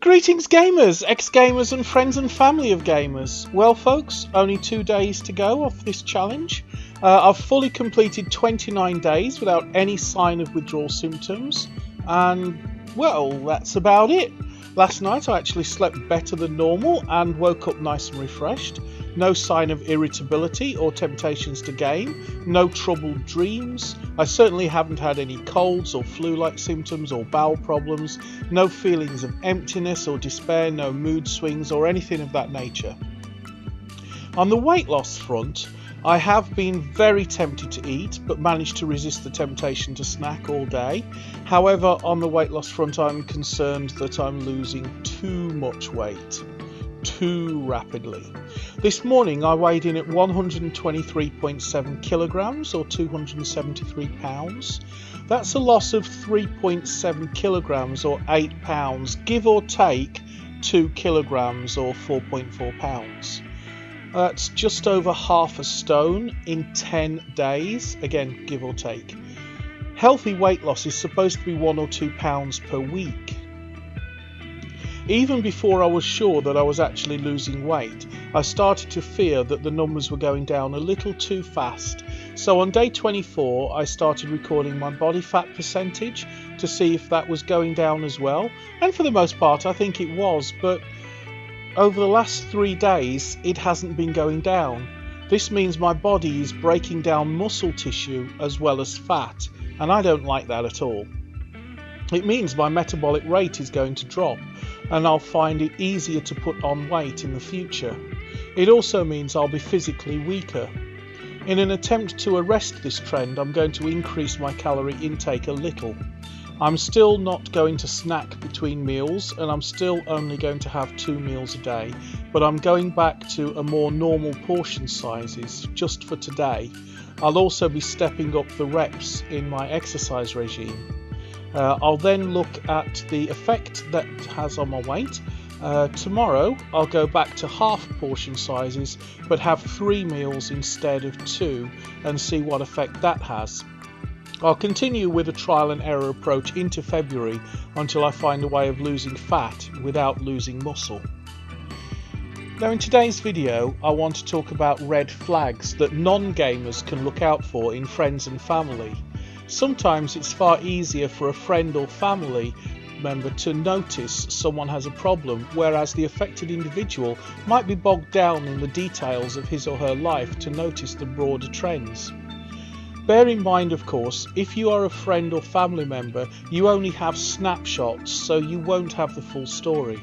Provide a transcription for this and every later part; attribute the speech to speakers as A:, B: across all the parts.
A: Greetings gamers, ex-gamers and friends and family of gamers. Well folks, only 2 days to go off this challenge. I've fully completed 29 days without any sign of withdrawal symptoms, and well, that's about it. Last night I actually slept better than normal and woke up nice and refreshed. No sign of irritability or temptations to game, no troubled dreams. I certainly haven't had any colds or flu-like symptoms or bowel problems, no feelings of emptiness or despair, no mood swings or anything of that nature. On the weight loss front, I have been very tempted to eat, but managed to resist the temptation to snack all day. However, on the weight loss front, I'm concerned that I'm losing too much weight, too rapidly. This morning, I weighed in at 123.7 kilograms or 273 pounds. That's a loss of 3.7 kilograms or 8 pounds, give or take 2 kilograms or 4.4 pounds. That's just over half a stone in 10 days, again give or take. Healthy weight loss is supposed to be 1 or 2 pounds per week. Even before I was sure that I was actually losing weight, I started to fear that the numbers were going down a little too fast. So on day 24 I started recording my body fat percentage to see if that was going down as well, and for the most part I think it was, but over the last 3 days, it hasn't been going down. This means my body is breaking down muscle tissue as well as fat, and I don't like that at all. It means my metabolic rate is going to drop, and I'll find it easier to put on weight in the future. It also means I'll be physically weaker. In an attempt to arrest this trend, I'm going to increase my calorie intake a little. I'm still not going to snack between meals, and I'm still only going to have 2 meals a day, but I'm going back to a more normal portion sizes just for today. I'll also be stepping up the reps in my exercise regime. I'll then look at the effect that it has on my weight. Tomorrow I'll go back to half portion sizes but have 3 meals instead of 2 and see what effect that has. I'll continue with a trial and error approach into February until I find a way of losing fat without losing muscle. Now in today's video I want to talk about red flags that non-gamers can look out for in friends and family. Sometimes it's far easier for a friend or family member to notice someone has a problem, whereas the affected individual might be bogged down in the details of his or her life to notice the broader trends. Bear in mind, of course, if you are a friend or family member, you only have snapshots, so you won't have the full story.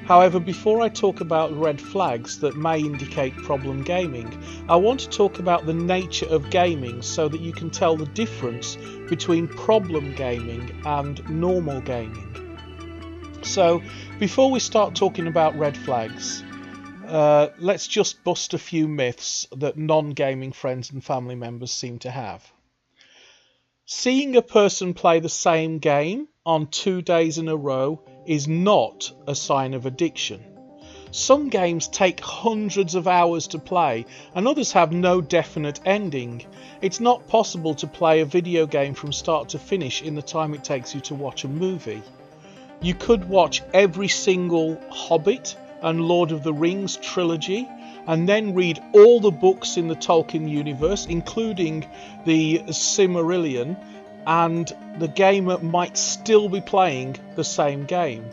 A: However, before I talk about red flags that may indicate problem gaming, I want to talk about the nature of gaming so that you can tell the difference between problem gaming and normal gaming. So, before we start talking about red flags, let's just bust a few myths that non-gaming friends and family members seem to have. Seeing a person play the same game on 2 days in a row is not a sign of addiction. Some games take hundreds of hours to play and others have no definite ending. It's not possible to play a video game from start to finish in the time it takes you to watch a movie. You could watch every single Hobbit and Lord of the Rings trilogy and then read all the books in the Tolkien universe, including the Silmarillion, and the gamer might still be playing the same game.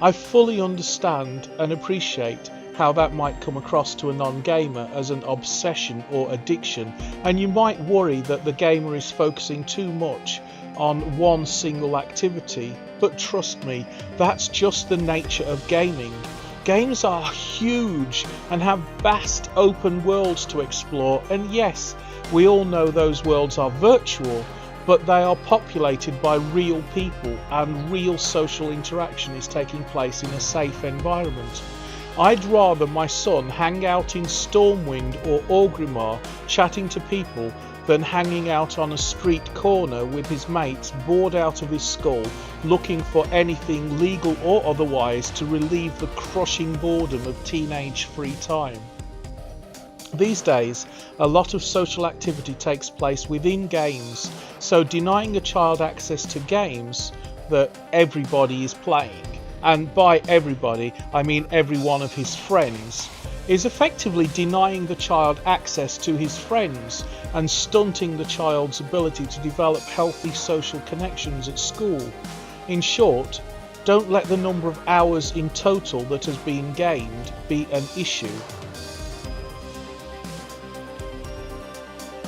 A: I fully understand and appreciate how that might come across to a non-gamer as an obsession or addiction, and you might worry that the gamer is focusing too much on one single activity, but trust me, that's just the nature of gaming. Games are huge and have vast open worlds to explore, and yes, we all know those worlds are virtual, but they are populated by real people and real social interaction is taking place in a safe environment. I'd rather my son hang out in Stormwind or Orgrimmar chatting to people than hanging out on a street corner with his mates bored out of his skull looking for anything legal or otherwise to relieve the crushing boredom of teenage free time. These days, a lot of social activity takes place within games, so denying a child access to games that everybody is playing and by everybody I mean every one of his friends, is effectively denying the child access to his friends and stunting the child's ability to develop healthy social connections at school. In short, don't let the number of hours in total that has been gained be an issue.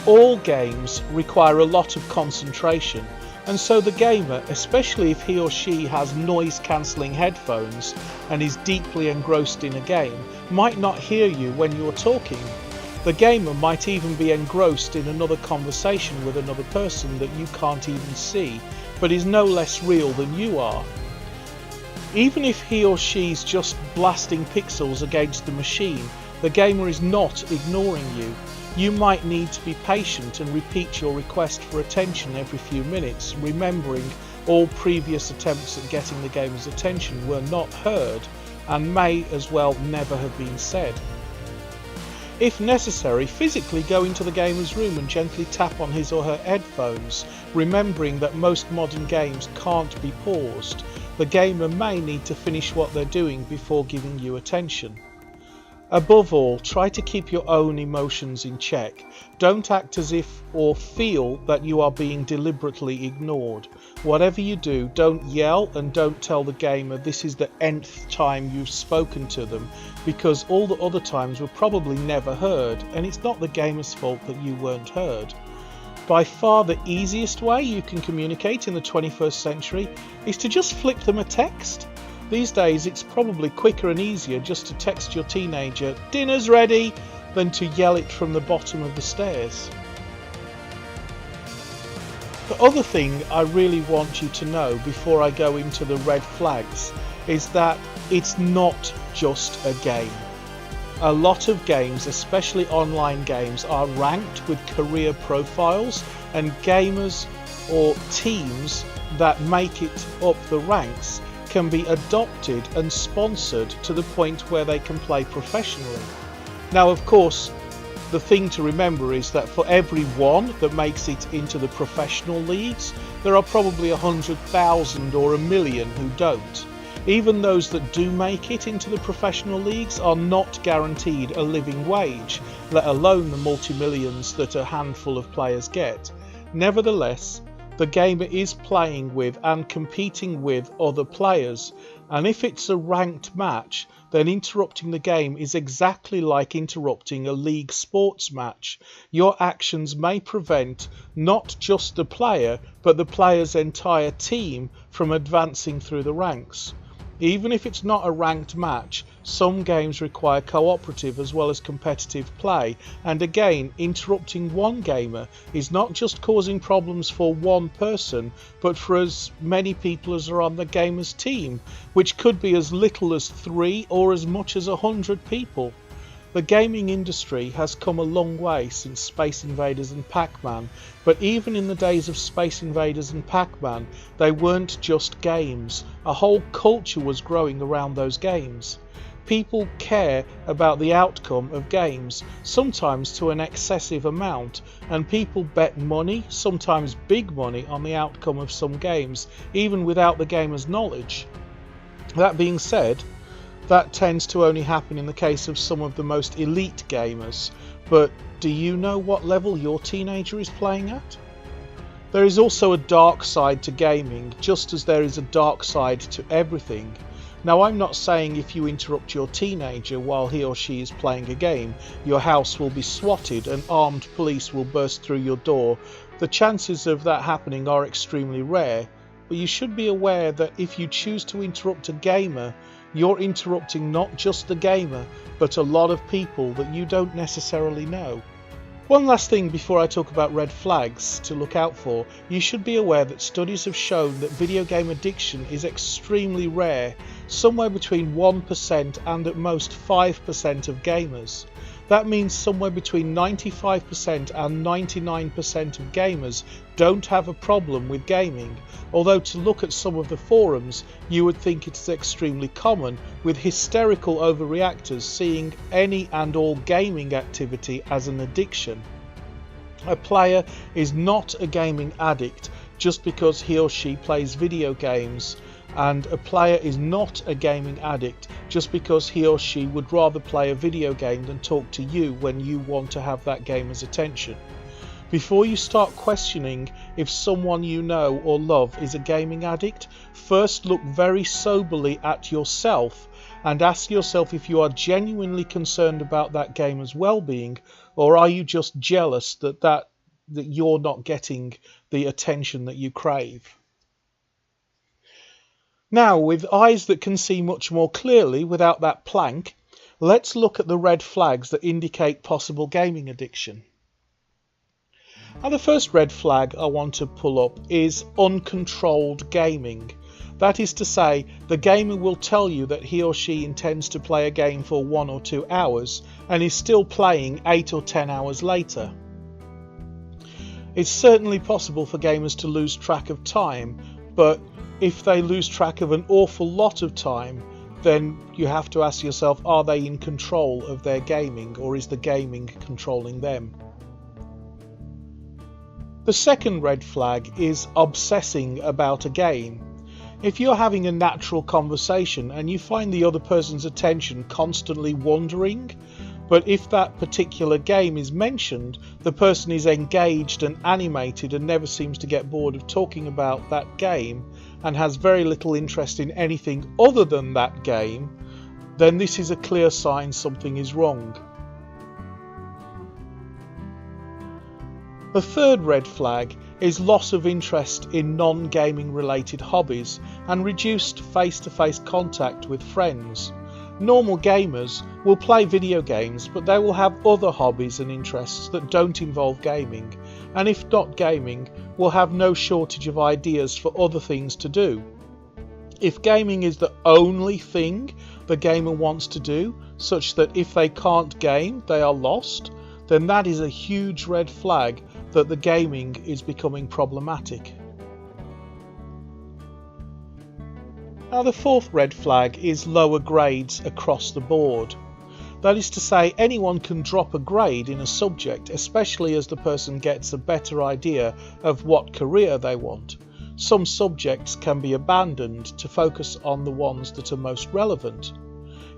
A: All games require a lot of concentration, and so the gamer, especially if he or she has noise-cancelling headphones and is deeply engrossed in a game, might not hear you when you're talking. The gamer might even be engrossed in another conversation with another person that you can't even see, but is no less real than you are. Even if he or she's just blasting pixels against the machine, the gamer is not ignoring you. You might need to be patient and repeat your request for attention every few minutes, remembering all previous attempts at getting the gamer's attention were not heard and may as well never have been said. If necessary, physically go into the gamer's room and gently tap on his or her headphones, remembering that most modern games can't be paused. The gamer may need to finish what they're doing before giving you attention. Above all, try to keep your own emotions in check. Don't act as if or feel that you are being deliberately ignored. Whatever you do, don't yell and don't tell the gamer this is the nth time you've spoken to them, because all the other times were probably never heard, and it's not the gamer's fault that you weren't heard. By far the easiest way you can communicate in the 21st century is to just flip them a text. These days it's probably quicker and easier just to text your teenager, "Dinner's ready," than to yell it from the bottom of the stairs. The other thing I really want you to know before I go into the red flags is that it's not just a game. A lot of games, especially online games, are ranked with career profiles, and gamers or teams that make it up the ranks can be adopted and sponsored to the point where they can play professionally. Now, of course, the thing to remember is that for every one that makes it into the professional leagues, there are probably 100,000 or 1 million who don't. Even those that do make it into the professional leagues are not guaranteed a living wage, let alone the multi-millions that a handful of players get. Nevertheless, the gamer is playing with and competing with other players, and if it's a ranked match, then interrupting the game is exactly like interrupting a league sports match. Your actions may prevent not just the player, but the player's entire team from advancing through the ranks. Even if it's not a ranked match, some games require cooperative as well as competitive play, and again, interrupting one gamer is not just causing problems for one person, but for as many people as are on the gamer's team, which could be as little as 3 or as much as 100 people. The gaming industry has come a long way since Space Invaders and Pac-Man, but even in the days of Space Invaders and Pac-Man, they weren't just games. A whole culture was growing around those games. People care about the outcome of games, sometimes to an excessive amount, and people bet money, sometimes big money, on the outcome of some games, even without the gamer's knowledge. That being said, that tends to only happen in the case of some of the most elite gamers, but do you know what level your teenager is playing at? There is also a dark side to gaming, just as there is a dark side to everything. Now, I'm not saying if you interrupt your teenager while he or she is playing a game, your house will be swatted and armed police will burst through your door. The chances of that happening are extremely rare, but you should be aware that if you choose to interrupt a gamer, you're interrupting not just the gamer, but a lot of people that you don't necessarily know. One last thing before I talk about red flags to look out for. You should be aware that studies have shown that video game addiction is extremely rare, somewhere between 1% and at most 5% of gamers. That means somewhere between 95% and 99% of gamers don't have a problem with gaming, although to look at some of the forums you would think it is extremely common, with hysterical overreactors seeing any and all gaming activity as an addiction. A player is not a gaming addict just because he or she plays video games. and a player is not a gaming addict just because he or she would rather play a video game than talk to you when you want to have that gamer's attention. Before you start questioning if someone you know or love is a gaming addict, first look very soberly at yourself and ask yourself if you are genuinely concerned about that gamer's well-being, or are you just jealous that you're not getting the attention that you crave. Now, with eyes that can see much more clearly without that plank, let's look at the red flags that indicate possible gaming addiction. Now, the first red flag I want to pull up is uncontrolled gaming. That is to say, the gamer will tell you that he or she intends to play a game for 1 or 2 hours and is still playing 8 or 10 hours later. It's certainly possible for gamers to lose track of time, but if they lose track of an awful lot of time, then you have to ask yourself, are they in control of their gaming, or is the gaming controlling them? The second red flag is obsessing about a game. If you're having a natural conversation and you find the other person's attention constantly wandering, but if that particular game is mentioned, the person is engaged and animated and never seems to get bored of talking about that game and has very little interest in anything other than that game, then this is a clear sign something is wrong. The third red flag is loss of interest in non-gaming related hobbies and reduced face-to-face contact with friends. Normal gamers will play video games, but they will have other hobbies and interests that don't involve gaming, and if not gaming, will have no shortage of ideas for other things to do. If gaming is the only thing the gamer wants to do, such that if they can't game, they are lost, then that is a huge red flag that the gaming is becoming problematic. Now, the fourth red flag is lower grades across the board. That is to say, anyone can drop a grade in a subject, especially as the person gets a better idea of what career they want. Some subjects can be abandoned to focus on the ones that are most relevant.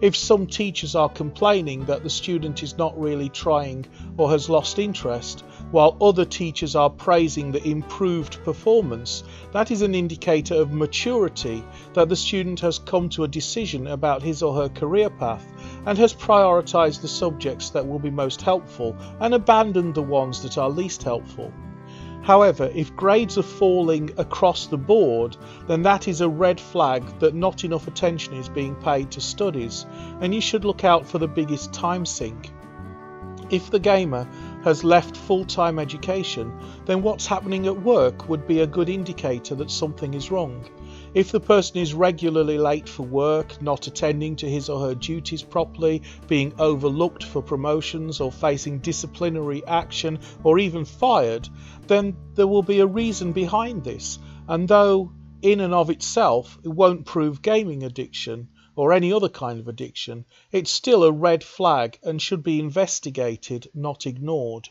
A: If some teachers are complaining that the student is not really trying or has lost interest, while other teachers are praising the improved performance, that is an indicator of maturity, that the student has come to a decision about his or her career path and has prioritised the subjects that will be most helpful and abandoned the ones that are least helpful. However, if grades are falling across the board, then that is a red flag that not enough attention is being paid to studies, and you should look out for the biggest time sink. If the gamer has left full-time education, then what's happening at work would be a good indicator that something is wrong. If the person is regularly late for work, not attending to his or her duties properly, being overlooked for promotions or facing disciplinary action or even fired, then there will be a reason behind this, and though in and of itself it won't prove gaming addiction or any other kind of addiction, it's still a red flag and should be investigated, not ignored.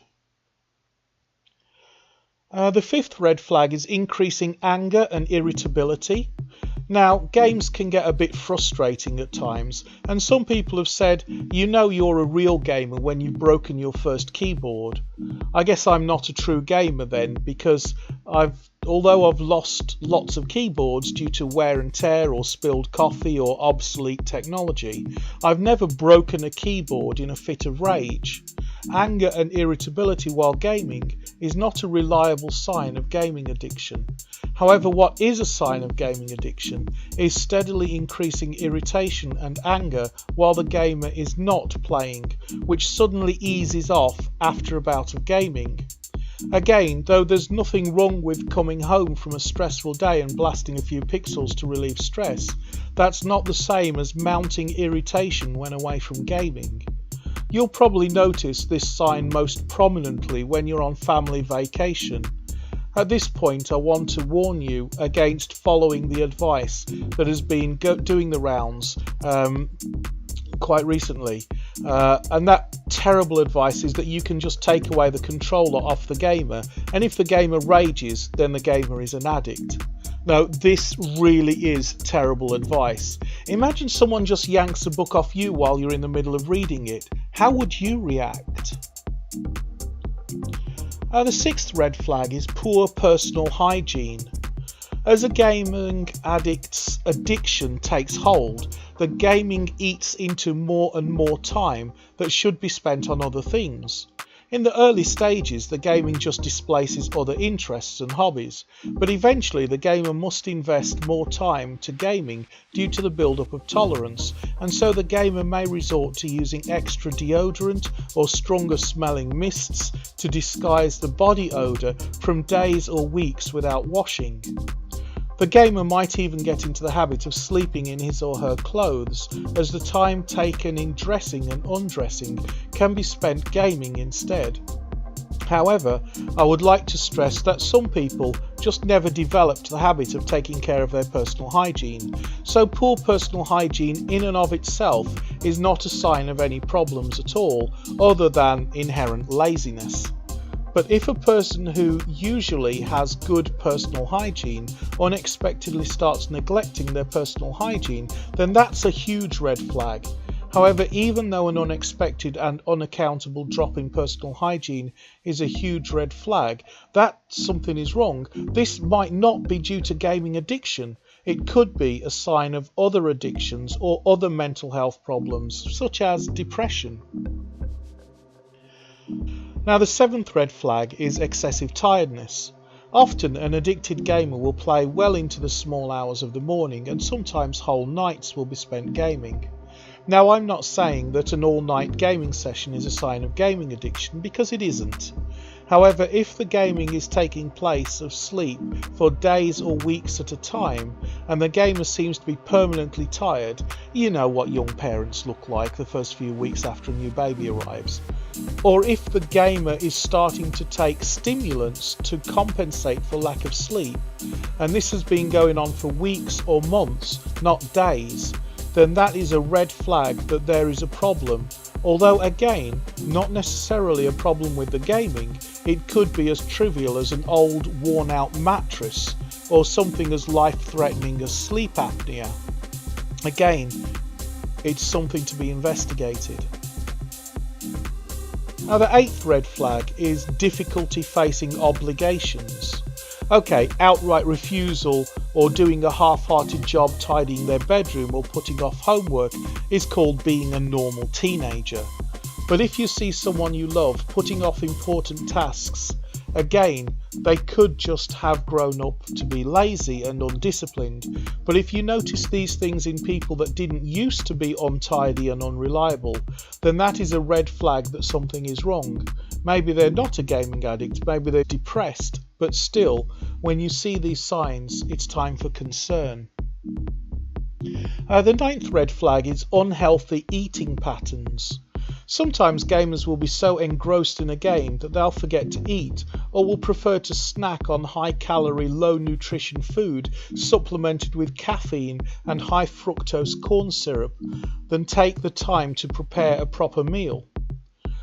A: The fifth red flag is increasing anger and irritability. Now, games can get a bit frustrating at times, and some people have said, you know you're a real gamer when you've broken your first keyboard. I guess I'm not a true gamer then, because although I've lost lots of keyboards due to wear and tear or spilled coffee or obsolete technology, I've never broken a keyboard in a fit of rage. Anger and irritability while gaming is not a reliable sign of gaming addiction. However, what is a sign of gaming addiction is steadily increasing irritation and anger while the gamer is not playing, which suddenly eases off after a bout of gaming. Again, though there's nothing wrong with coming home from a stressful day and blasting a few pixels to relieve stress, that's not the same as mounting irritation when away from gaming. You'll probably notice this sign most prominently when you're on family vacation. At this point, I want to warn you against following the advice that has been doing the rounds quite recently. And that terrible advice is that you can just take away the controller off the gamer, and if the gamer rages, then the gamer is an addict. No, this really is terrible advice. Imagine someone just yanks a book off you while you're in the middle of reading it. How would you react? The sixth red flag is poor personal hygiene. As a gaming addict's addiction takes hold, the gaming eats into more and more time that should be spent on other things. In the early stages, the gaming just displaces other interests and hobbies, but eventually the gamer must invest more time to gaming due to the build-up of tolerance, and so the gamer may resort to using extra deodorant or stronger smelling mists to disguise the body odour from days or weeks without washing. The gamer might even get into the habit of sleeping in his or her clothes, as the time taken in dressing and undressing can be spent gaming instead. However, I would like to stress that some people just never developed the habit of taking care of their personal hygiene, so poor personal hygiene in and of itself is not a sign of any problems at all, other than inherent laziness. But if a person who usually has good personal hygiene unexpectedly starts neglecting their personal hygiene, then that's a huge red flag. However, even though an unexpected and unaccountable drop in personal hygiene is a huge red flag, that something is wrong, this might not be due to gaming addiction. It could be a sign of other addictions or other mental health problems, such as depression. Now, the seventh red flag is excessive tiredness. Often an addicted gamer will play well into the small hours of the morning, and sometimes whole nights will be spent gaming. Now, I'm not saying that an all-night gaming session is a sign of gaming addiction, because it isn't. However, if the gaming is taking place of sleep for days or weeks at a time, and the gamer seems to be permanently tired, you know what young parents look like the first few weeks after a new baby arrives. Or if the gamer is starting to take stimulants to compensate for lack of sleep, and this has been going on for weeks or months, not days, then that is a red flag that there is a problem. Although again, not necessarily a problem with the gaming, it could be as trivial as an old worn out mattress or something as life-threatening as sleep apnea. Again, it's something to be investigated. Now, the eighth red flag is difficulty facing obligations. Okay, outright refusal or doing a half-hearted job tidying their bedroom or putting off homework is called being a normal teenager. But if you see someone you love putting off important tasks, again, they could just have grown up to be lazy and undisciplined. But if you notice these things in people that didn't used to be untidy and unreliable, then that is a red flag that something is wrong. Maybe they're not a gaming addict, maybe they're depressed, but still, when you see these signs, it's time for concern. The ninth red flag is unhealthy eating patterns. Sometimes gamers will be so engrossed in a game that they'll forget to eat, or will prefer to snack on high-calorie, low-nutrition food supplemented with caffeine and high-fructose corn syrup than take the time to prepare a proper meal.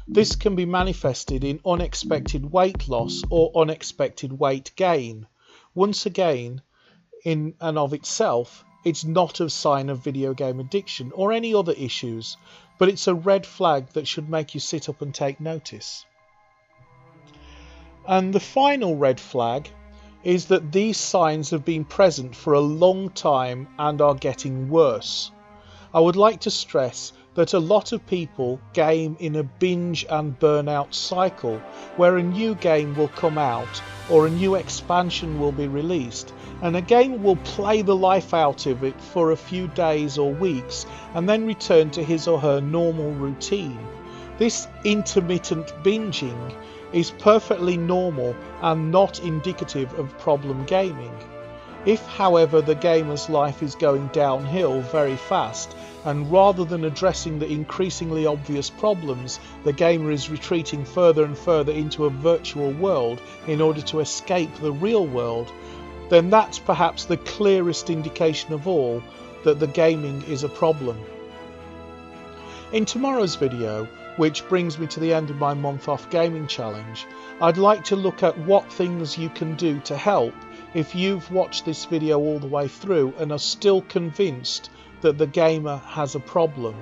A: This can be manifested in unexpected weight loss or unexpected weight gain. Once again, in and of itself, it's not a sign of video game addiction or any other issues, but it's a red flag that should make you sit up and take notice. And the final red flag is that these signs have been present for a long time and are getting worse. I would like to stress that a lot of people game in a binge and burnout cycle where a new game will come out or a new expansion will be released, and a gamer will play the life out of it for a few days or weeks and then return to his or her normal routine. This intermittent binging is perfectly normal and not indicative of problem gaming. If, however, the gamer's life is going downhill very fast, and rather than addressing the increasingly obvious problems, the gamer is retreating further and further into a virtual world in order to escape the real world, then that's perhaps the clearest indication of all that the gaming is a problem. In tomorrow's video, which brings me to the end of my month off gaming challenge, I'd like to look at what things you can do to help if you've watched this video all the way through and are still convinced that the gamer has a problem.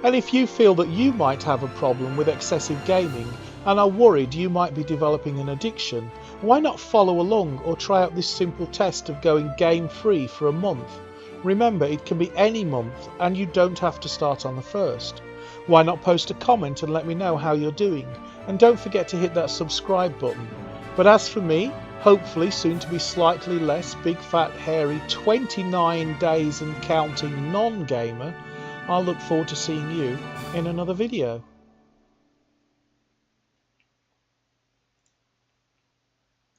A: And if you feel that you might have a problem with excessive gaming and are worried you might be developing an addiction, why not follow along or try out this simple test of going game free for a month? Remember, it can be any month and you don't have to start on the 1st. Why not post a comment and let me know how you're doing? And don't forget to hit that subscribe button. But as for me, hopefully soon to be slightly less big fat hairy 29 days and counting non-gamer, I'll look forward to seeing you in another video.